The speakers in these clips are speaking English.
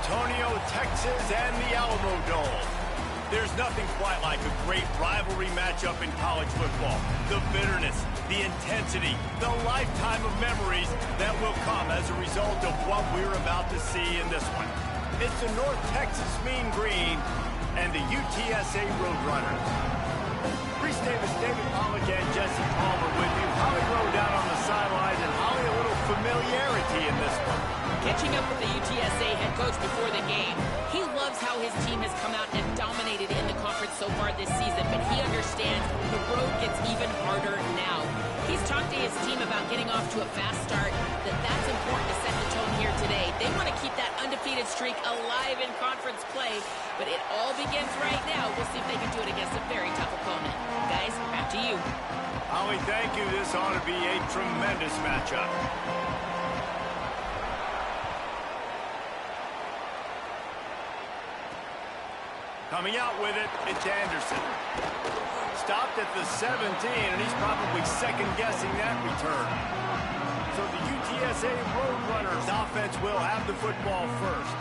Antonio, Texas, and the Alamo Dome. There's nothing quite like a great rivalry matchup in college football. The bitterness, the intensity, the lifetime of memories that will come as a result of what we're about to see in this one. It's the North Texas Mean Green and the UTSA Roadrunners. Reese Davis, David Pollock, and Jesse Palmer with you. Holly Rowe down on the sideline, and Holly, a little familiarity in this one. Catching up with the UTSA head coach before the game, he loves how his team has come out and dominated in the conference so far this season, but he understands the road gets even harder now. He's talked to his team about getting off to a fast start, that's important to set the tone here today. They want to keep that undefeated streak alive in conference play, but it all begins right now. We'll see if they can do it against a very tough opponent. Guys, back to you. Holly, thank you. This ought to be a tremendous matchup. Coming out with it, it's Anderson. Stopped at the 17, and he's probably second-guessing that return. So the UTSA Roadrunners offense will have the football first.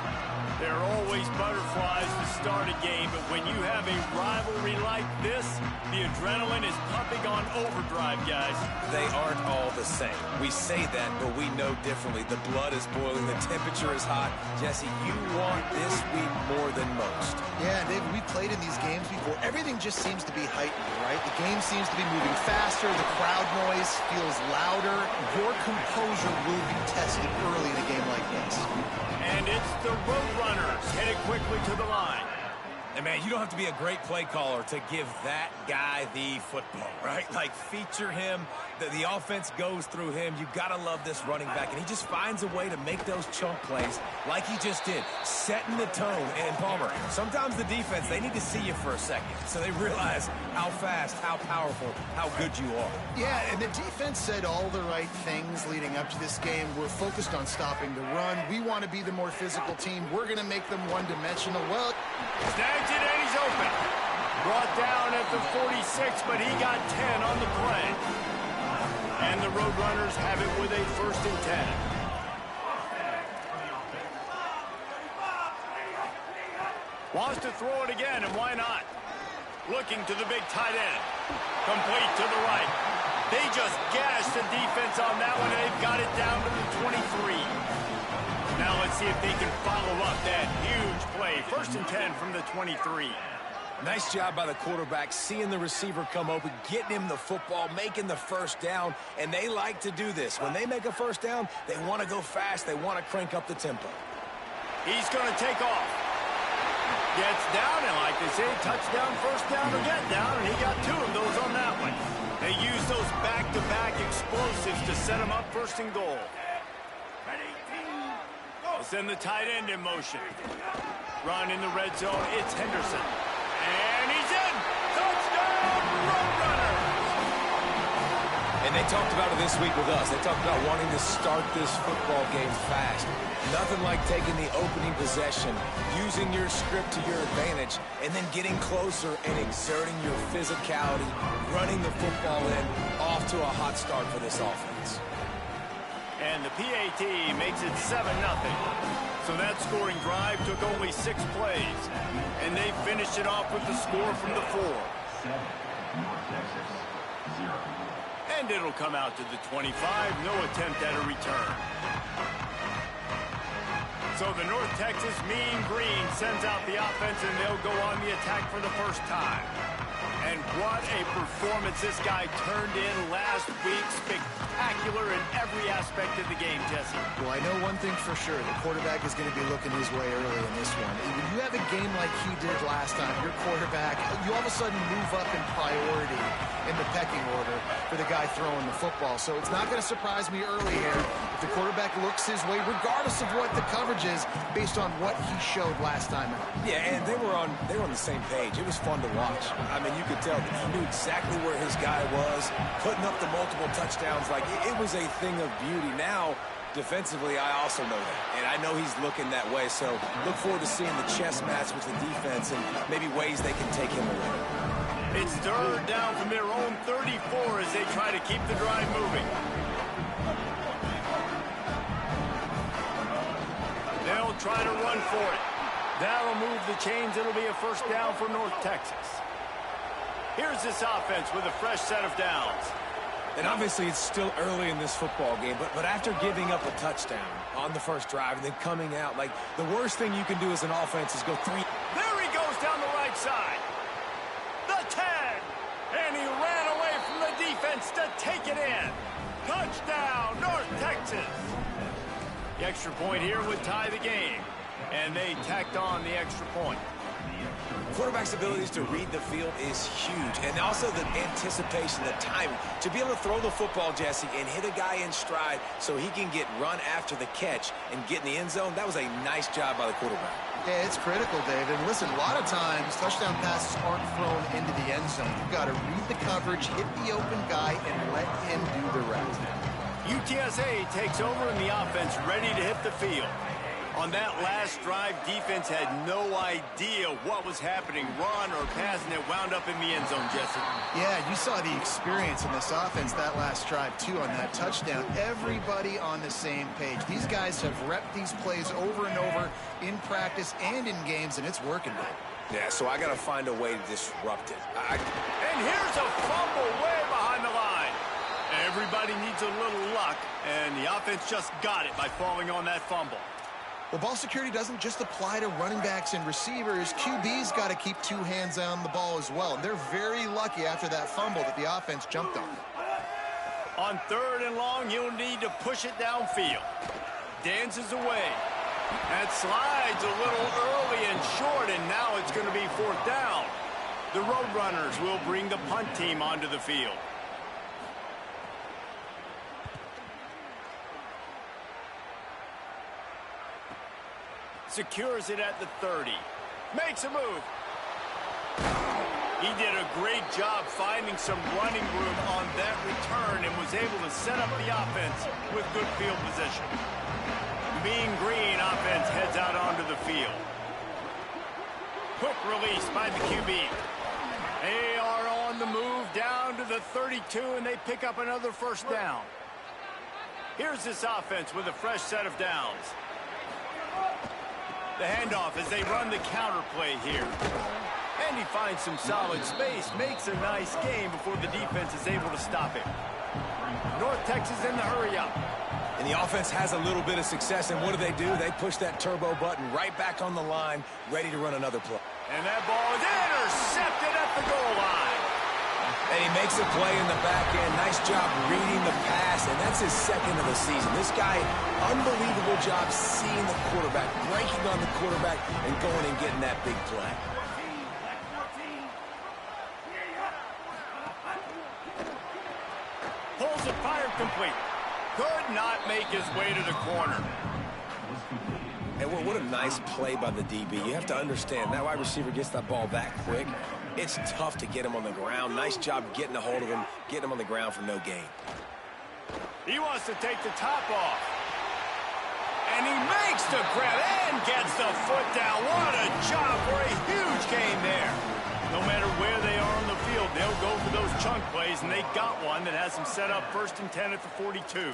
There are always butterflies to start a game, but when you have a rivalry like this, the adrenaline is pumping on overdrive, guys. They aren't all the same. We say that, but we know differently. The blood is boiling. The temperature is hot. Jesse, you want this week more than most. Yeah, David, we played in these games before. Everything just seems to be heightened, right? The game seems to be moving faster. The crowd noise feels louder. Your composure will be tested early in a game like this. And it's the Roadrunners headed quickly to the line. And, man, you don't have to be a great play caller to give that guy the football, right? Like, feature him. The offense goes through him. You've got to love this running back. And he just finds a way to make those chunk plays like he just did, setting the tone. And, Palmer, sometimes the defense, they need to see you for a second so they realize how fast, how powerful, how good you are. Yeah, and the defense said all the right things leading up to this game. We're focused on stopping the run. We want to be the more physical team. We're going to make them one-dimensional. Well, snags it, and he's open. Brought down at the 46, but he got 10 on the play. And the Roadrunners have it with a 1st and 10. Wants to throw it again, and why not? Looking to the big tight end. Complete to the right. They just gashed the defense on that one, and they've got it down to the 23. Now let's see if they can follow up that huge play. 1st and 10 from the 23. Nice job by the quarterback, seeing the receiver come open, getting him the football, making the 1st down, and they like to do this. When they make a 1st down, they want to go fast. They want to crank up the tempo. He's going to take off. Gets down, and like they say, touchdown, 1st down, or get down, and he got 2 of those on that one. They use those back-to-back explosives to set him up 1st and goal. They'll send the tight end in motion. Run in the red zone, it's Henderson. And he's in! Touchdown, Roadrunners! And they talked about it this week with us. They talked about wanting to start this football game fast. Nothing like taking the opening possession, using your script to your advantage, and then getting closer and exerting your physicality, running the football in, off to a hot start for this offense. And the PAT makes it 7-0. So that scoring drive took only 6 plays. And they finished it off with the score from the 4. And it'll come out to the 25. No attempt at a return. So the North Texas Mean Green sends out the offense, and they'll go on the attack for the 1st time. And what a performance this guy turned in last week. Spectacular in every aspect of the game, Jesse. Well, I know one thing for sure. The quarterback is going to be looking his way early in this one. When you have a game like he did last time, your quarterback, you all of a sudden move up in priority in the pecking order for the guy throwing the football. So it's not going to surprise me early here if the quarterback looks his way, regardless of what the coverage is, based on what he showed last time out. Yeah, and they were on the same page. It was fun to watch. I mean, you could tell that he knew exactly where his guy was, putting up the multiple touchdowns. Like, it was a thing of beauty. Now, defensively, I also know that. And I know he's looking that way. So look forward to seeing the chess match with the defense and maybe ways they can take him away. It's 3rd down from their own 34 as they try to keep the drive moving. They'll try to run for it. That'll move the chains. It'll be a first down for North Texas. Here's this offense with a fresh set of downs. And obviously it's still early in this football game, but after giving up a touchdown on the first drive and then coming out, like, the worst thing you can do as an offense is go 3. There he goes down the right side. The 10. And he ran away from the defense to take it in. Touchdown, North Texas. The extra point here would tie the game. And they tacked on the extra point. Quarterback's abilities to read the field is huge, and also the anticipation, the timing. To be able to throw the football, Jesse, and hit a guy in stride so he can get run after the catch and get in the end zone, that was a nice job by the quarterback. Yeah, it's critical, David. And listen, a lot of times touchdown passes aren't thrown into the end zone. You've got to read the coverage, hit the open guy, and let him do the rest. UTSA takes over in the offense, ready to hit the field. On that last drive, defense had no idea what was happening. Run or pass, and it wound up in the end zone, Jesse. Yeah, you saw the experience in this offense that last drive, too, on that touchdown. Everybody on the same page. These guys have repped these plays over and over in practice and in games, and it's working. Yeah, so I got to find a way to disrupt it. And here's a fumble way behind the line. Everybody needs a little luck, and the offense just got it by falling on that fumble. Well, ball security doesn't just apply to running backs and receivers. QB's got to keep 2 hands on the ball as well. And they're very lucky after that fumble that the offense jumped on. On 3rd and long, you'll need to push it downfield. Dances away. That slides a little early and short, and now it's going to be 4th down. The Roadrunners will bring the punt team onto the field. Secures it at the 30. Makes a move. He did a great job finding some running room on that return and was able to set up the offense with good field position. Mean Green offense heads out onto the field. Quick release by the QB. They are on the move down to the 32, and they pick up another first down. Here's this offense with a fresh set of downs. The handoff as they run the counter play here. And he finds some solid space, makes a nice game before the defense is able to stop him. North Texas in the hurry up. And the offense has a little bit of success, and what do? They push that turbo button right back on the line, ready to run another play. And that ball is intercepted at the goal line. And he makes a play in the back end. Nice job reading the pass, and that's his 2nd of the season. This guy, unbelievable job seeing the quarterback, breaking on the quarterback, and going and getting that big play. Pulls it, fired complete. Could not make his way to the corner. And what a nice play by the DB. You have to understand, that wide receiver gets that ball that quick. It's tough to get him on the ground. Nice job getting a hold of him, getting him on the ground for no gain. He wants to take the top off. And he makes the grab and gets the foot down. What a job for a huge gain there. No matter where they are on the field, they'll go for those chunk plays, and they got one that has them set up 1st and 10 at the 42.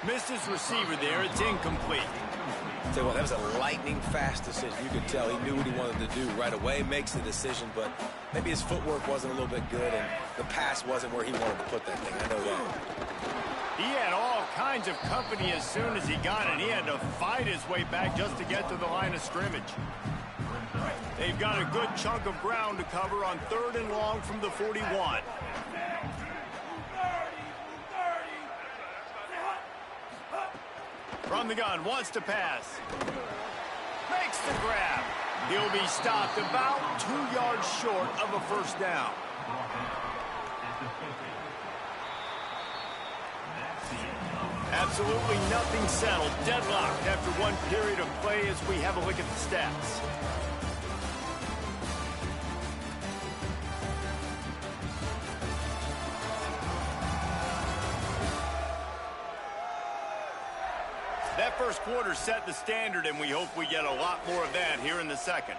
Missed his receiver there. It's incomplete. Tell you what, that was a lightning-fast decision. You could tell he knew what he wanted to do right away, makes the decision, but maybe his footwork wasn't a little bit good, and the pass wasn't where he wanted to put that thing. I know that. He had all kinds of company as soon as he got it. He had to fight his way back just to get to the line of scrimmage. They've got a good chunk of ground to cover on 3rd and long from the 41. From the gun, wants to pass. Makes the grab. He'll be stopped about 2 yards short of a first down. Absolutely nothing settled. Deadlocked after one period of play as we have a look at the stats. That first quarter set the standard, and we hope we get a lot more of that here in the second.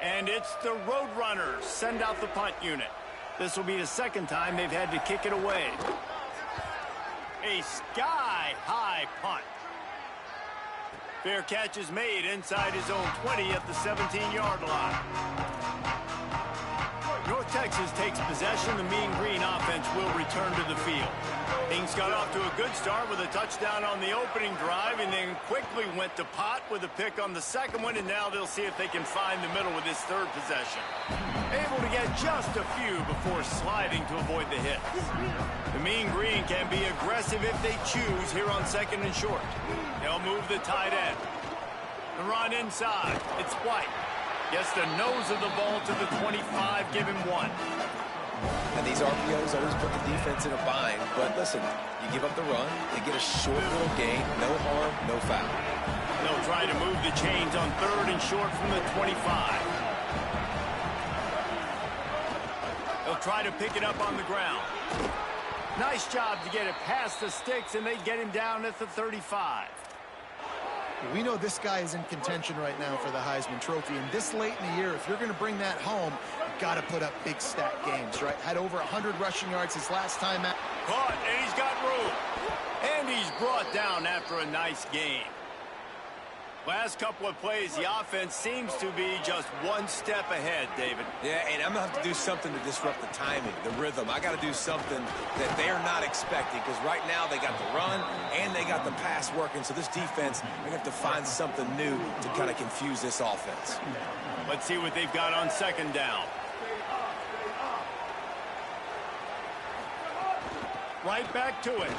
And it's the Roadrunners send out the punt unit. This will be the 2nd time they've had to kick it away. A sky-high punt. Fair catch is made inside his own 20 at the 17-yard line. North Texas takes possession. The Mean Green offense will return to the field. Things got off to a good start with a touchdown on the opening drive and then quickly went to pot with a pick on the second one, and now they'll see if they can find the middle with this third possession. Able to get just a few before sliding to avoid the hit. The Mean Green can be aggressive if they choose here on second and short. They'll move the tight end. The run inside. It's White. Gets the nose of the ball to the 25, give him 1. And these RPOs always put the defense in a bind. But listen, you give up the run, they get a short little gain, no harm, no foul. They'll try to move the chains on third and short from the 25. They'll try to pick it up on the ground. Nice job to get it past the sticks, and they get him down at the 35. We know this guy is in contention right now for the Heisman Trophy, and this late in the year, if you're going to bring that home, you've got to put up big stat games, right? Had over 100 rushing yards his last time out. Caught, and he's got room. And he's brought down after a nice game. Last couple of plays, the offense seems to be just one step ahead, David. Yeah, and I'm going to have to do something to disrupt the timing, the rhythm. I got to do something that they're not expecting, because right now they got the run and they got the pass working. So this defense, they're going to have to find something new to kind of confuse this offense. Let's see what they've got on second down. Right back to it.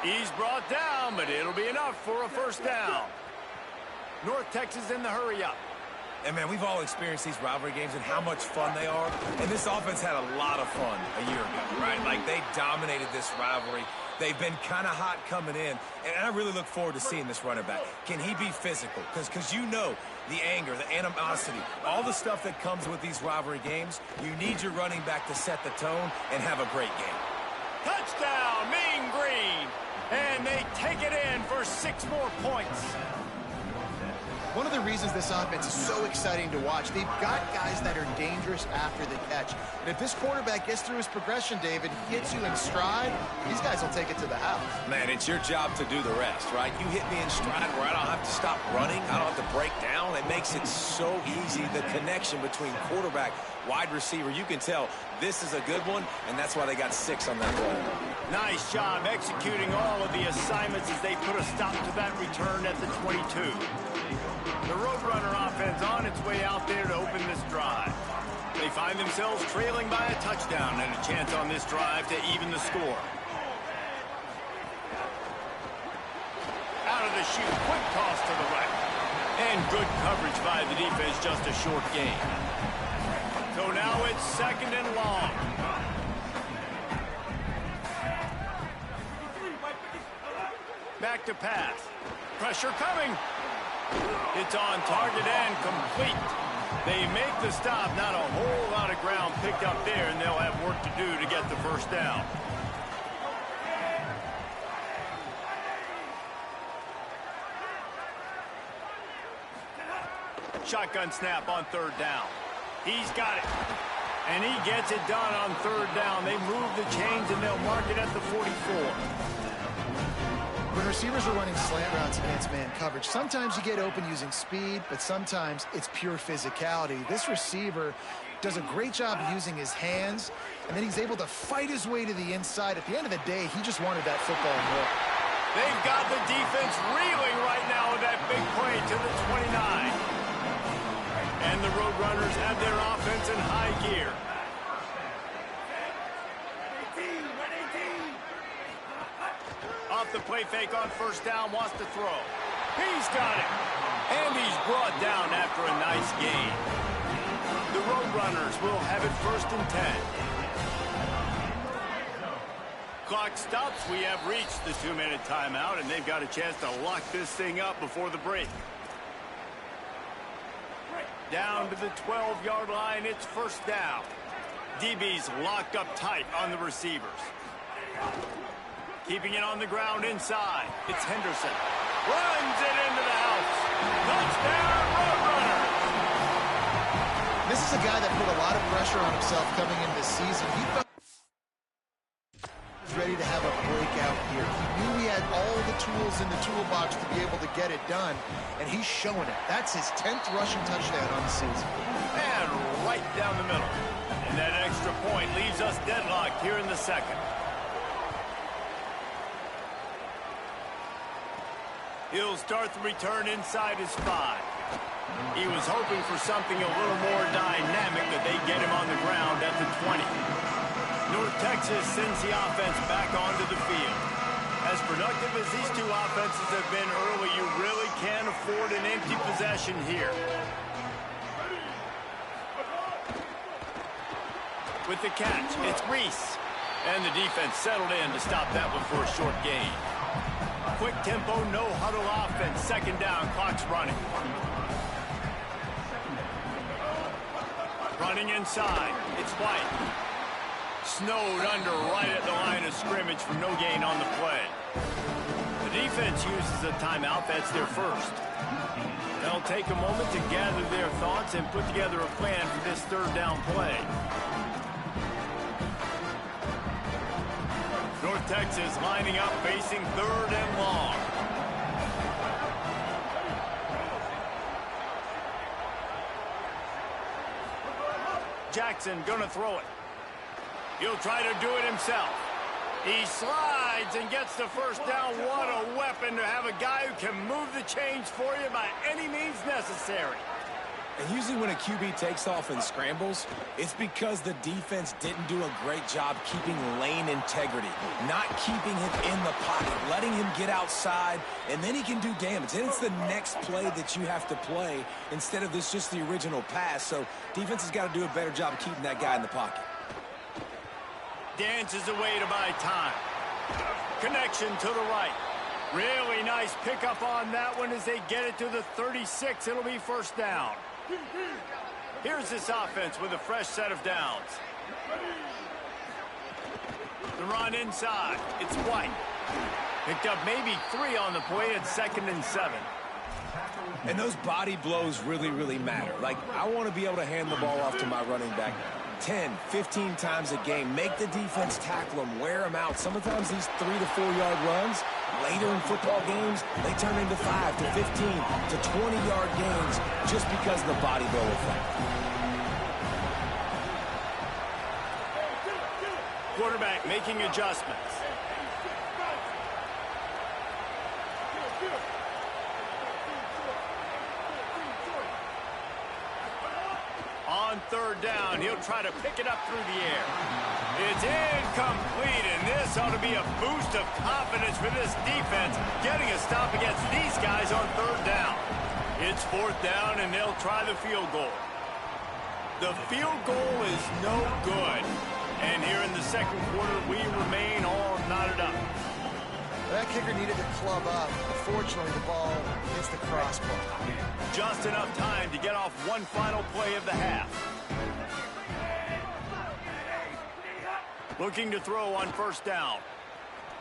He's brought down, but it'll be enough for a first down. North Texas in the hurry up. And, man, we've all experienced these rivalry games and how much fun they are. And this offense had a lot of fun a year ago, right? Like, they dominated this rivalry. They've been kind of hot coming in. And I really look forward to seeing this running back. Can he be physical? Because you know the anger, the animosity, all the stuff that comes with these rivalry games, you need your running back to set the tone and have a great game. Touchdown, Mean Green. And they take it in for 6 more points. One of the reasons this offense is so exciting to watch, they've got guys that are dangerous after the catch. And if this quarterback gets through his progression, David, gets you in stride, these guys will take it to the house. Man, it's your job to do the rest, right? You hit me in stride where I don't have to stop running. I don't have to break down. It makes it so easy, the connection between quarterback, wide receiver. You can tell this is a good one, and that's why they got 6 on that play. Nice job executing all of the assignments as they put a stop to that return at the 22. The Roadrunner offense on its way out there to open this drive. They find themselves trailing by a touchdown and a chance on this drive to even the score. Out of the chute, quick toss to the right. And good coverage by the defense, just a short gain. So now it's second and long. Back to pass. Pressure coming. It's on target and complete. They make the stop. Not a whole lot of ground picked up there, and they'll have work to do to get the first down. Shotgun snap on third down. He's got it. And he gets it done on third down. They move the chains, and they'll mark it at the 44. When receivers are running slant routes against man coverage, sometimes you get open using speed, but sometimes it's pure physicality. This receiver does a great job using his hands, and then he's able to fight his way to the inside. At the end of the day, he just wanted that football more. They've got the defense reeling right now with that big play to the 29. And the Roadrunners have their offense in high gear. Off the play fake on first down, wants to throw. He's got it. And he's brought down after a nice gain. The Roadrunners will have it first and 10. Clock stops. We have reached the 2-minute timeout, and they've got a chance to lock this thing up before the break. Down to the 12-yard line, it's first down. DB's locked up tight on the receivers. Keeping it on the ground inside. It's Henderson. Runs it into the house. Touchdown, Roadrunners! This is a guy that put a lot of pressure on himself coming into this season. He felt ready ready to have a breakout year. He knew he had all the tools in the toolbox to be able to get it done, and he's showing it. That's his 10th rushing touchdown on the season. And right down the middle. And that extra point leaves us deadlocked here in the second. He'll start the return inside his 5. He was hoping for something a little more dynamic, that they get him on the ground at the 20. North Texas sends the offense back onto the field. As productive as these two offenses have been early, you really can't afford an empty possession here. With the catch, it's Reese. And the defense settled in to stop that one for a short gain. Quick tempo, no huddle offense. Second down, clock's running. Running inside, it's White. Snowed under right at the line of scrimmage for no gain on the play. The defense uses a timeout. That's their first. They'll take a moment to gather their thoughts and put together a plan for this third down play. North Texas lining up, facing third and long. Jackson gonna throw it. He'll try to do it himself. He slides and gets the first down. What a weapon to have a guy who can move the chains for you by any means necessary. And usually when a QB takes off and scrambles, it's because the defense didn't do a great job keeping lane integrity, not keeping him in the pocket, letting him get outside, and then he can do damage. And it's the next play that you have to play instead of this just the original pass. So defense has got to do a better job of keeping that guy in the pocket. Dances away to buy time. Connection to the right. Really nice pickup on that one as they get it to the 36. It'll be first down. Here's this offense with a fresh set of downs. The run inside. It's White. Picked up maybe 3 on the play at 2nd and 7. And those body blows really, really matter. Like, I want to be able to hand the ball off to my running back 10, 15 times a game. Make the defense tackle them, wear them out. Sometimes these 3 to 4 yard runs, later in football games, they turn into 5 to 15 to 20 yard gains just because of the body blow effect. Quarterback making adjustments. On third down, he'll try to pick it up through the air. It's incomplete, and this ought to be a boost of confidence for this defense, getting a stop against these guys on third down. It's fourth down, and they'll try the field goal. The field goal is no good. And here in the second quarter, we remain all knotted up. That kicker needed to club up. Unfortunately, the ball hits the crossbar. Just enough time to get off one final play of the half. Looking to throw on first down.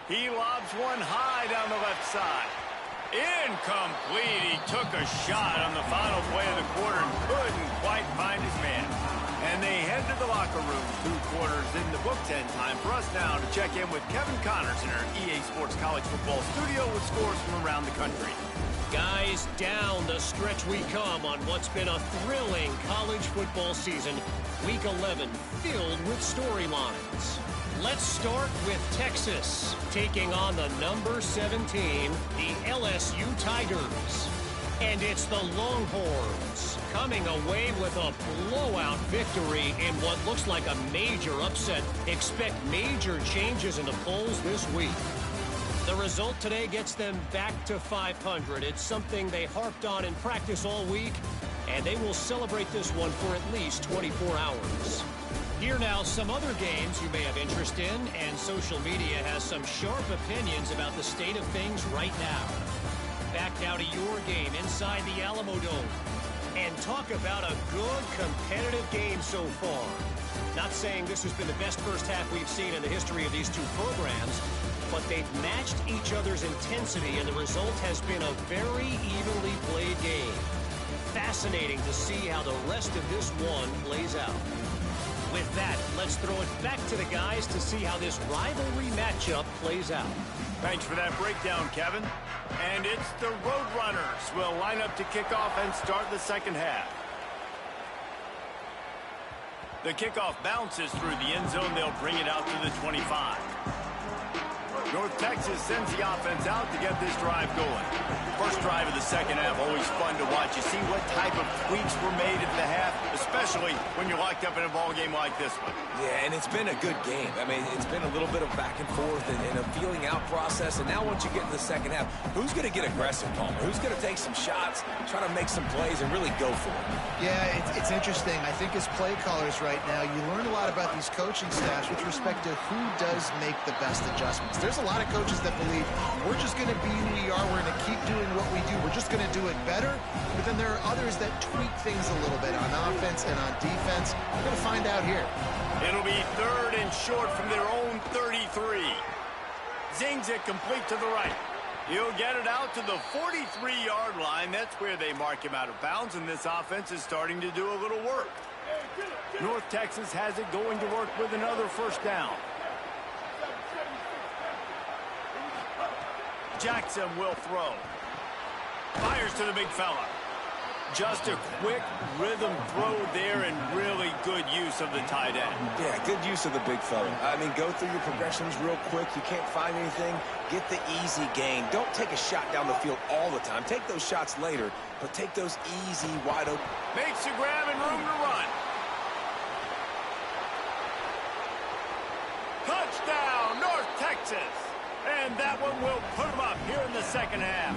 He lobs one high down the left side. Incomplete. He took a shot on the final play of the quarter and couldn't quite find his man. And they head to the locker room. 2 quarters in the books, and time for us now to check in with Kevin Connors in our EA Sports College Football studio with scores from around the country. Guys, down the stretch we come on what's been a thrilling college football season. Week 11 filled with storylines. Let's start with Texas taking on the number 17, the LSU Tigers. And it's the Longhorns coming away with a blowout victory in what looks like a major upset. Expect major changes in the polls this week. The result today gets them back to 500. It's something they harped on in practice all week, and they will celebrate this one for at least 24 hours. Here now, some other games you may have interest in, and social media has some sharp opinions about the state of things right now. Back now to your game inside the Alamo Dome. And talk about a good competitive game so far. Not saying this has been the best first half we've seen in the history of these two programs, but they've matched each other's intensity, and the result has been a very evenly played game. Fascinating to see how the rest of this one plays out. With that, let's throw it back to the guys to see how this rivalry matchup plays out. Thanks for that breakdown, Kevin. And it's the Roadrunners will line up to kick off and start the second half. The kickoff bounces through the end zone. They'll bring it out to the 25. North Texas sends the offense out to get this drive going. First drive of the second half, always fun to watch. You see what type of tweaks were made at the half, especially when you're locked up in a ball game like this one. Yeah, and it's been a good game. I mean, it's been a little bit of back and forth and a feeling out process. And now once you get to the second half, who's going to get aggressive, Palmer? Who's going to take some shots, try to make some plays, and really go for it? Yeah, it's interesting. I think as play callers right now, you learn a lot about these coaching staffs with respect to who does make the best adjustments. There's a lot of coaches that believe we're just going to be who we are. We're going to keep doing what we do. We're just going to do it better. But then there are others that tweak things a little bit on offense and on defense. We're going to find out here. It'll be 3rd and short from their own 33. Zings it complete to the right. He'll get it out to the 43-yard line. That's where they mark him out of bounds, and this offense is starting to do a little work. North Texas has it going to work with another first down. Jackson will throw. Fires to the big fella. Just a quick rhythm throw there and really good use of the tight end. Yeah, good use of the big fella. I mean, go through your progressions real quick. You can't find anything. Get the easy gain. Don't take a shot down the field all the time. Take those shots later, but take those easy, wide open. Makes a grab and room to run. Touchdown, North Texas. And that one will put them up here in the second half.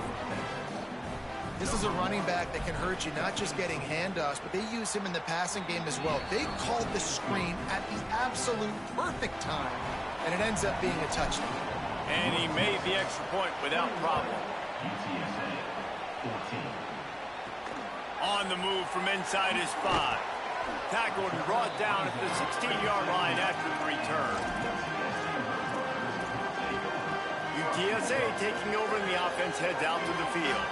This is a running back that can hurt you, not just getting handoffs, but they use him in the passing game as well. They called the screen at the absolute perfect time, and it ends up being a touchdown. And he made the extra point without problem. UTSA 14. On the move from inside his 5. Tackled and brought down at the 16-yard line after the return. UTSA taking over and the offense heads out to the field.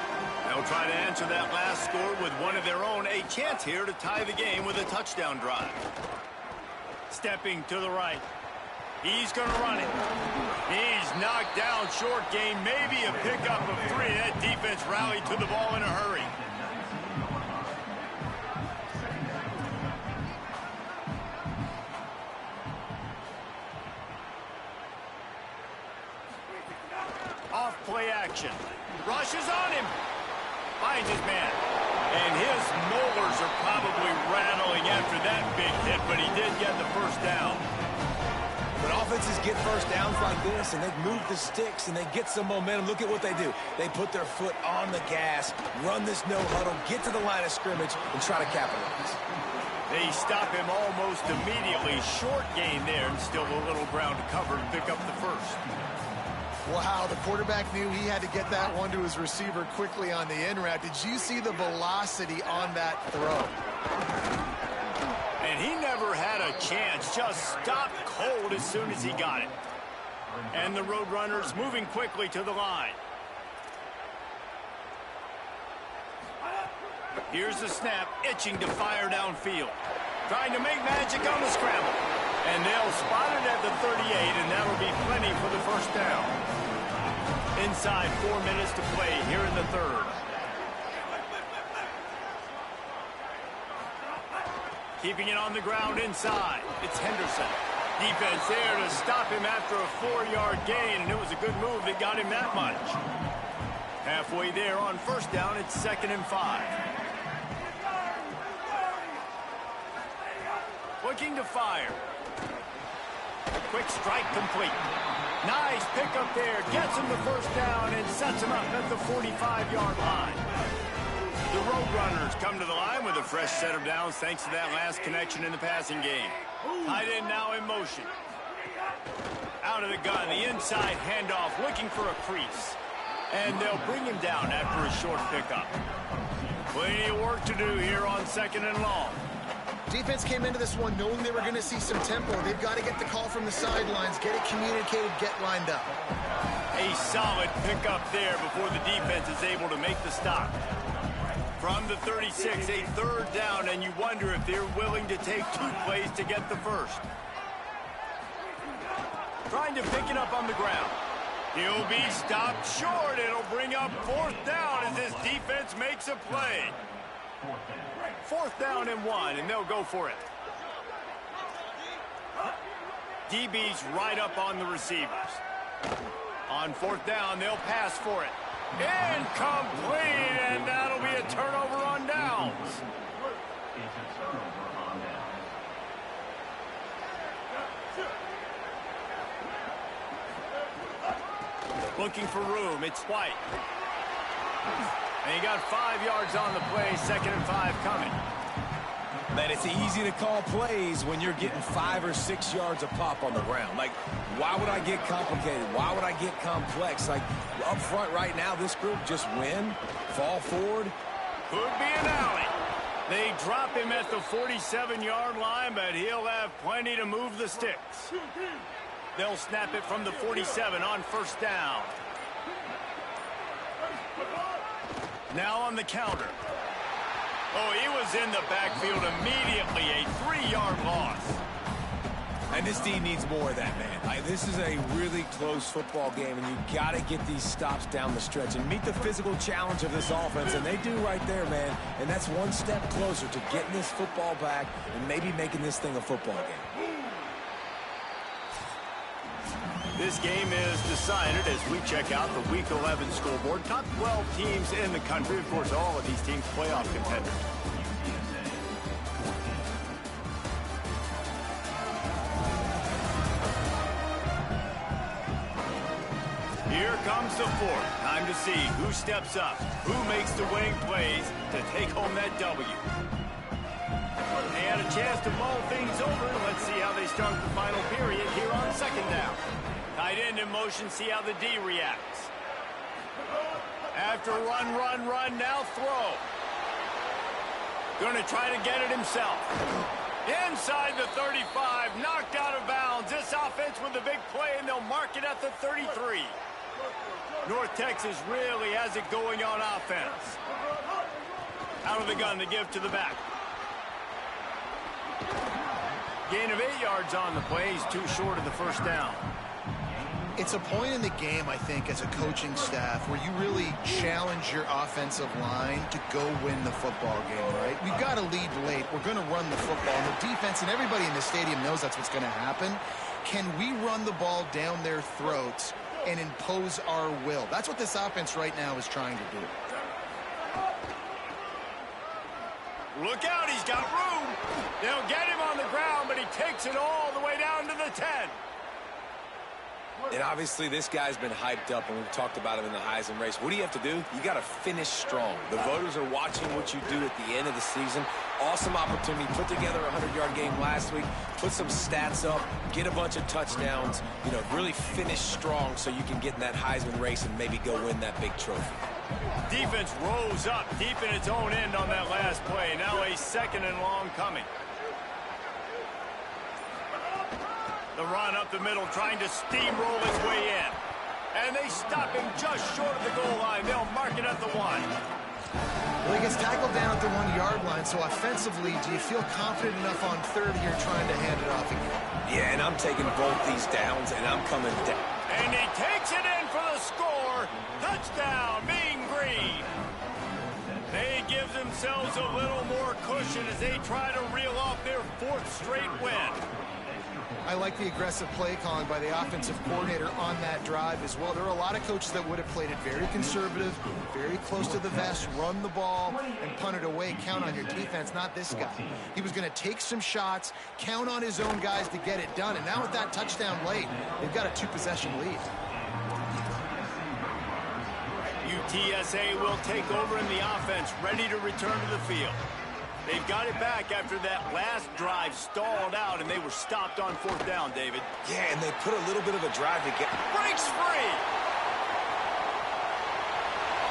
They'll try to answer that last score with one of their own. A chance here to tie the game with a touchdown drive. Stepping to the right. He's going to run it. He's knocked down short gain. Maybe a pickup of 3. That defense rallied to the ball in a hurry. Off play action. Rushes on him. Finds his man. And his molars are probably rattling after that big hit, but he did get the first down. When offenses get first downs like this and they move the sticks and they get some momentum, look at what they do. They put their foot on the gas, run this no huddle, get to the line of scrimmage, and try to capitalize. They stop him almost immediately. Short gain there and still a little ground to cover to pick up the first. Wow, the quarterback knew he had to get that one to his receiver quickly on the in route. Did you see the velocity on that throw? And he never had a chance, just stopped cold as soon as he got it. And the Roadrunners moving quickly to the line. Here's the snap, itching to fire downfield. Trying to make magic on the scramble. And they'll spot it at the 38, and that'll be plenty for the first down. Inside 4 minutes to play here in the third. Keeping it on the ground inside. It's Henderson. Defense there to stop him after a 4-yard gain, and it was a good move that got him that much. Halfway there on first down, it's 2nd and 5. Looking to fire. Quick strike complete. Nice pickup there. Gets him the first down and sets him up at the 45-yard line. The Roadrunners come to the line with a fresh set of downs thanks to that last connection in the passing game. Tight end now in motion. Out of the gun, the inside handoff, looking for a crease. And they'll bring him down after a short pickup. Plenty of work to do here on 2nd and long. Defense came into this one knowing they were going to see some tempo. They've got to get the call from the sidelines, get it communicated, get lined up. A solid pickup there before the defense is able to make the stop. From the 36, a third down, and you wonder if they're willing to take 2 plays to get the first. Trying to pick it up on the ground. He'll be stopped short. It'll bring up 4th down as this defense makes a play. 4th down and 1, and they'll go for it. DB's right up on the receivers. On 4th down, they'll pass for it. Incomplete, and that'll be a turnover on downs. It's a turnover on downs. Looking for room, it's White. And he got 5 yards on the play, 2nd and 5 coming. Man, it's easy to call plays when you're getting 5 or 6 yards a pop on the ground. Like, why would I get complicated? Why would I get complex? Like, up front right now, this group just win, fall forward. Could be an alley. They drop him at the 47-yard line, but he'll have plenty to move the sticks. They'll snap it from the 47 on 1st down. Now on the counter. Oh, he was in the backfield immediately, a 3-yard loss. And this team needs more of that, man. This is a really close football game, and you got to get these stops down the stretch and meet the physical challenge of this offense, and they do right there, man. And that's one step closer to getting this football back and maybe making this thing a football game. This game is decided as we check out the Week 11 scoreboard. Top 12 teams in the country. Of course, all of these teams playoff contenders. Here comes the 4th. Time to see who steps up, who makes the winning plays to take home that W. They had a chance to mull things over. Let's see how they start the final period here on 2nd down. Tight end in motion, see how the D reacts. After run, now throw. Going to try to get it himself. Inside the 35, knocked out of bounds. This offense with a big play, and they'll mark it at the 33. North Texas really has it going on offense. Out of the gun to give to the back. Gain of 8 yards on the play. He's too short of the 1st down. It's a point in the game, I think, as a coaching staff where you really challenge your offensive line to go win the football game, right? We've got to lead late. We're going to run the football. And the defense and everybody in the stadium knows that's what's going to happen. Can we run the ball down their throats and impose our will? That's what this offense right now is trying to do. Look out, he's got room. They'll get him on the ground, but he takes it all the way down to the 10. And obviously, this guy's been hyped up, and we've talked about him in the Heisman race. What do you have to do? You got to finish strong. The voters are watching what you do at the end of the season. Awesome opportunity. Put together a 100-yard game last week. Put some stats up. Get a bunch of touchdowns. You know, really finish strong so you can get in that Heisman race and maybe go win that big trophy. Defense rose up deep in its own end on that last play. Now a 2nd and long coming. The run up the middle, trying to steamroll his way in. And they stop him just short of the goal line. They'll mark it at the 1. Well, he gets tackled down at the 1-yard line, so offensively, do you feel confident enough on 3rd here trying to hand it off again? Yeah, and I'm taking both these downs, and I'm coming down. And he takes it in for the score. Touchdown, Mean Green. They give themselves a little more cushion as they try to reel off their 4th straight win. I like the aggressive play calling by the offensive coordinator on that drive as well. There are a lot of coaches that would have played it very conservative, very close to the vest, run the ball, and punt it away. Count on your defense, not this guy. He was going to take some shots, count on his own guys to get it done. And now with that touchdown late, they've got a 2-possession lead. UTSA will take over in the offense, ready to return to the field. They've got it back after that last drive stalled out, and they were stopped on 4th down, David. Yeah, and they put a little bit of a drive to get... Breaks free!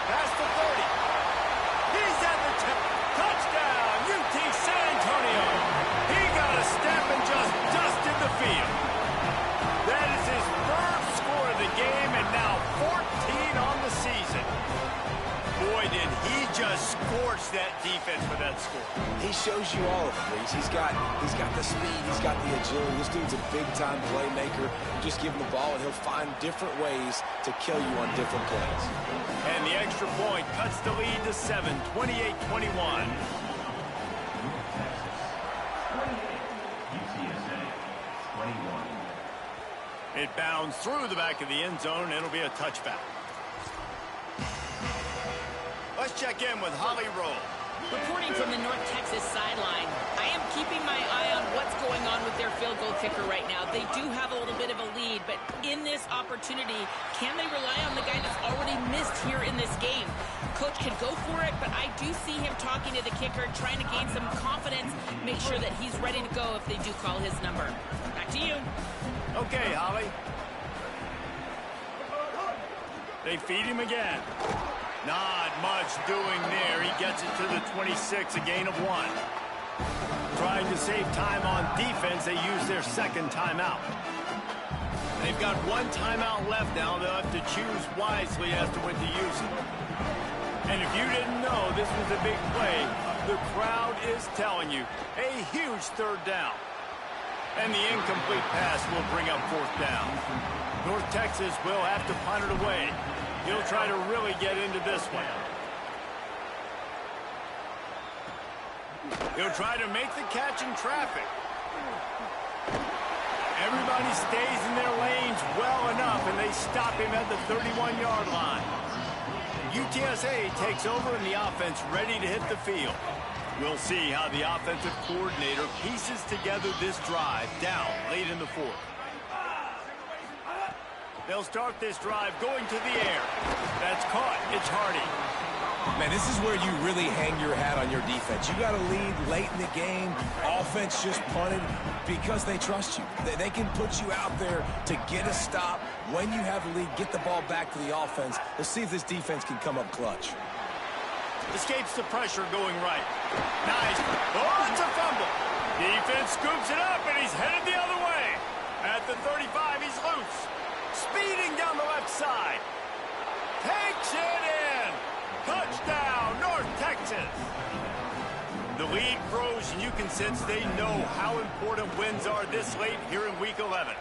Past the 30. He's at the 10. Touchdown, UT San Antonio. He got a step and just dusted the field. That is his 3rd score of the game, and now 14 on the season. Boy, did he just scorched that defense with that score. He shows you all of it, Reese. He's got the speed, he's got the agility. This dude's a big-time playmaker. You just give him the ball, and he'll find different ways to kill you on different plays. And the extra point cuts the lead to 7, 28-21. UTSA 21. It bounds through the back of the end zone, and it'll be a touchback. Let's check in with Holly Rowe. Reporting from the North Texas sideline, I am keeping my eye on what's going on with their field goal kicker right now. They do have a little bit of a lead, but in this opportunity, can they rely on the guy that's already missed here in this game? Coach can go for it, but I do see him talking to the kicker, trying to gain some confidence, make sure that he's ready to go if they do call his number. Back to you. Okay, Holly. They feed him again. Not much doing there. He gets it to the 26, a gain of 1. Trying to save time on defense, they use their second timeout. They've got one timeout left now. They'll have to choose wisely as to when to use it. And if you didn't know this was a big play, the crowd is telling you a huge third down. And the incomplete pass will bring up fourth down. North Texas will have to punt it away. He'll try to really get into this one. He'll try to make the catch in traffic. Everybody stays in their lanes well enough, and they stop him at the 31-yard line. UTSA takes over, and the offense ready to hit the field. We'll see how the offensive coordinator pieces together this drive down late in the fourth. They'll start this drive going to the air. That's caught. It's Hardy. Man, this is where you really hang your hat on your defense. You got to lead late in the game. Offense just punted because they trust you. They can put you out there to get a stop. When you have the lead, get the ball back to the offense. Let's see if this defense can come up clutch. Escapes the pressure going right. Nice. Oh, it's a fumble. Defense scoops it up, and he's headed the other way. At the 35, he's loose. Speeding down the left side. Takes it in. Touchdown, North Texas. The lead grows, and you can sense they know how important wins are this late here in Week 11.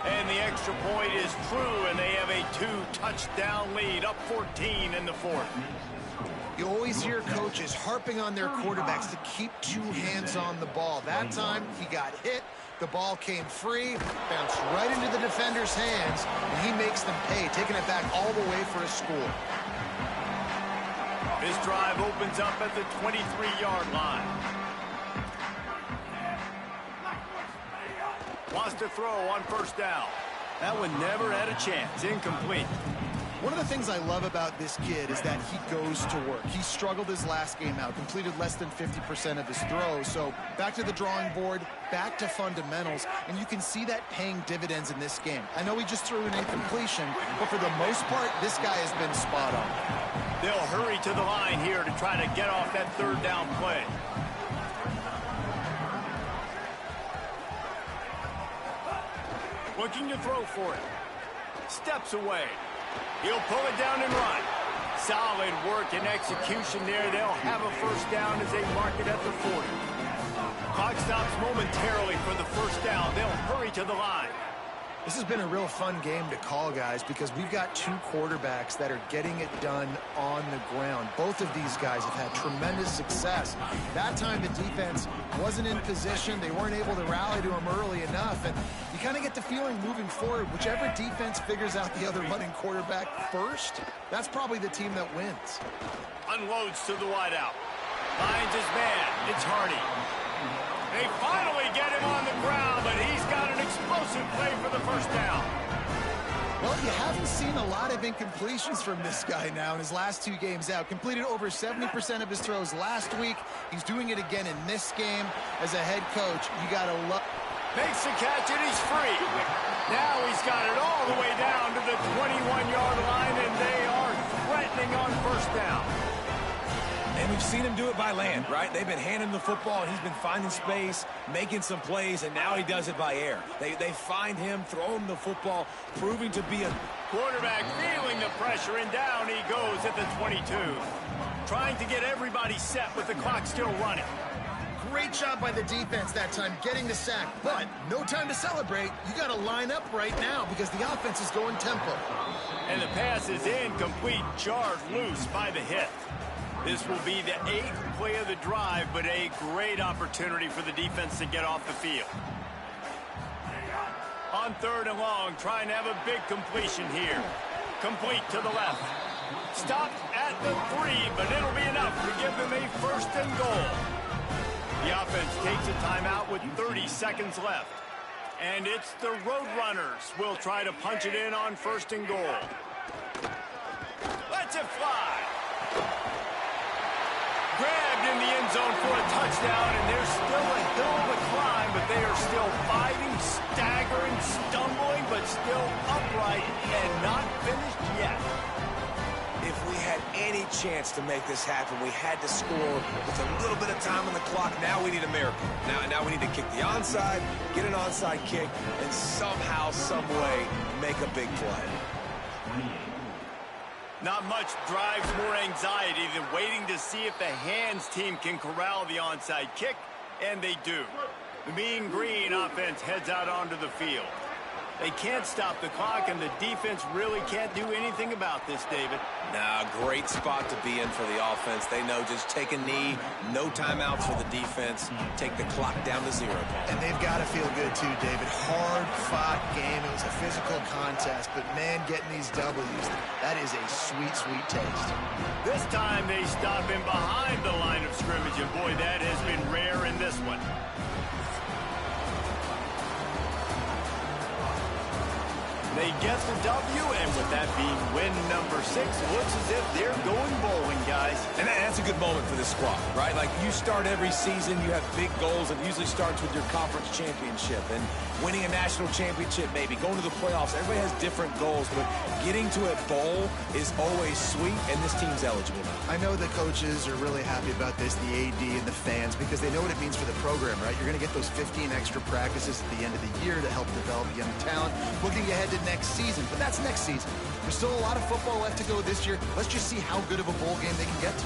And the extra point is true, and they have a 2-touchdown lead, up 14 in the fourth. You always hear coaches harping on their quarterbacks to keep two hands on the ball. That time, he got hit. The ball came free, bounced right into the defender's hands, and he makes them pay, taking it back all the way for a score. This drive opens up at the 23-yard line. Wants to throw on first down. That one never had a chance. Incomplete. One of the things I love about this kid is that he goes to work. He struggled his last game out, completed less than 50% of his throws. So back to the drawing board, back to fundamentals, and you can see that paying dividends in this game. I know he just threw an incompletion, but for the most part, this guy has been spot on. They'll hurry to the line here to try to get off that third down play. Looking to throw for it. Steps away. He'll pull it down and run. Solid work and execution there. They'll have a first down as they mark it at the 40. Clock stops momentarily for the first down. They'll hurry to the line. This has been a real fun game to call, guys, because we've got two quarterbacks that are getting it done on the ground. Both of these guys have had tremendous success. That time the defense wasn't in position. They weren't able to rally to him early enough. And you kind of get the feeling moving forward, whichever defense figures out the other running quarterback first, that's probably the team that wins. Unloads to the wideout. Finds his man. It's Hardy. They finally get him on the ground, but he's got an explosive play for the first down. Well, you haven't seen a lot of incompletions from this guy now in his last two games out. Completed over 70% of his throws last week. He's doing it again in this game. As a head coach, you got to love... Makes the catch, and he's free. Now he's got it all the way down to the 21-yard line, and they are threatening on first down. And we've seen him do it by land, right? They've been handing the football, and he's been finding space, making some plays, and now he does it by air. They find him, throw him the football, proving to be a Quarterback feeling the pressure, and down he goes at the 22. Trying to get everybody set with the clock still running. Great job by the defense that time getting the sack, but no time to celebrate. You got to line up right now because the offense is going tempo. And the pass is incomplete, jarred loose by the hit. This will be the 8th play of the drive, but a great opportunity for the defense to get off the field. On 3rd and long, trying to have a big completion here. Complete to the left. Stopped at the 3, but it'll be enough to give them a 1st and goal. The offense takes a timeout with 30 seconds left. And it's the Roadrunners will try to punch it in on 1st and goal. Lets it fly. Grabbed in the end zone for a touchdown, and there's still a hill to climb, but they are still fighting, staggering, stumbling, but still upright and not finished yet. If we had any chance to make this happen, we had to score with a little bit of time on the clock. Now we need a miracle. Now we need to kick the onside, get an onside kick, and somehow, some way, make a big play. Not much drives more anxiety than waiting to see if the hands team can corral the onside kick, and they do. The Mean Green offense heads out onto the field. They can't stop the clock, and the defense really can't do anything about this, David. Nah, great spot to be in for the offense. They know just take a knee, no timeouts for the defense, take the clock down to 0. And they've got to feel good too, David. Hard-fought game. It was a physical contest, but man, getting these W's, that is a sweet, sweet taste. This time they stop him behind the line of scrimmage, and boy, that has been rare in this one. They get the W, and with that being win number 6, it looks as if they're going bowling, guys. And that's a good moment for this squad, right? Like, you start every season, you have big goals. It usually starts with your conference championship and winning a national championship, maybe going to the playoffs. Everybody has different goals, but getting to a bowl is always sweet, and this team's eligible now. I know the coaches are really happy about this, the AD and the fans, because they know what it means for the program, right? You're going to get those 15 extra practices at the end of the year to help develop young talent. Looking ahead to next season, but that's next season. There's still a lot of football left to go this year. Let's just see how good of a bowl game they can get to.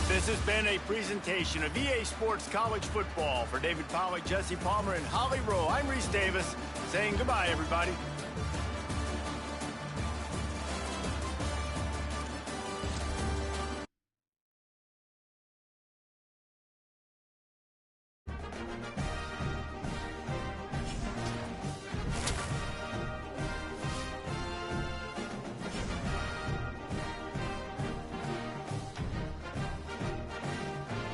This has been a presentation of EA Sports College Football. For David Pollack, Jesse Palmer, and Holly Rowe, I'm Reese Davis saying goodbye, everybody.